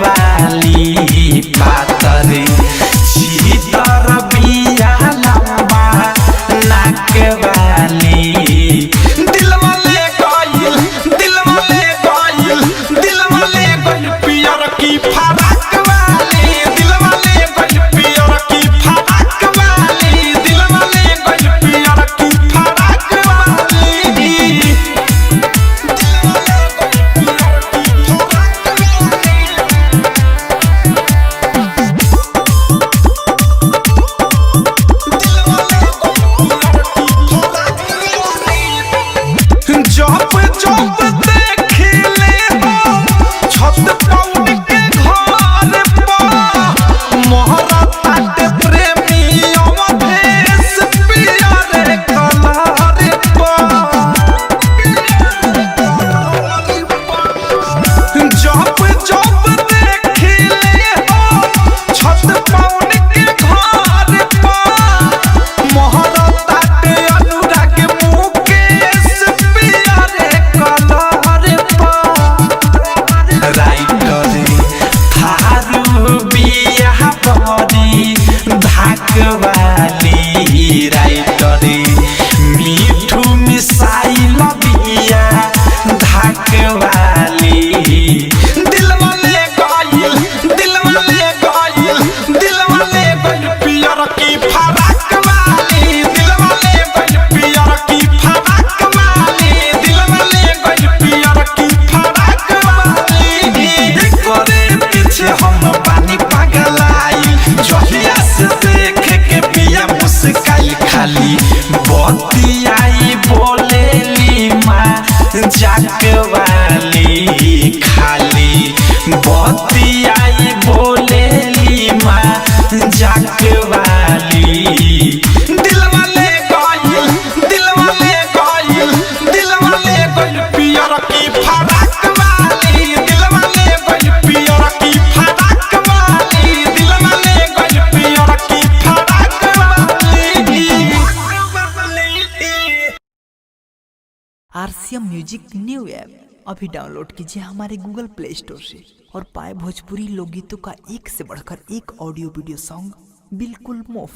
वाली पातर चीतर बिया लंबा नाक वाली दिल वाले गइल पियर की फराक वाली दिल वाले गइल पियर की फराक वाली दिल वाले गइल पियर की फराक वाली वाली राइटरी मीठू मिसाइल बिया धाक वाली दिल वाले गइल पियर की फराक वाली दिल वाले गइल पियर की फराक वाली दिल वाले गइल पियर की फराक वाली करे पीछे हम पानी पगलाई जहिया से देख मुस्काई खाली बतियाई बोलेली माँ जाक वाली खाली बतियाई बोलेली माँ जाक वाली दिल वाले गइल पियर की फराक वाली दिल वाले गइल पियर की फराक वाली दिल वाले गइल पियर की फराक RCM म्यूजिक न्यू ऐप अभी डाउनलोड कीजिए हमारे गूगल प्ले स्टोर से और पाए भोजपुरी लोकगीतों का एक से बढ़कर एक ऑडियो वीडियो सॉन्ग बिल्कुल मुफ्त।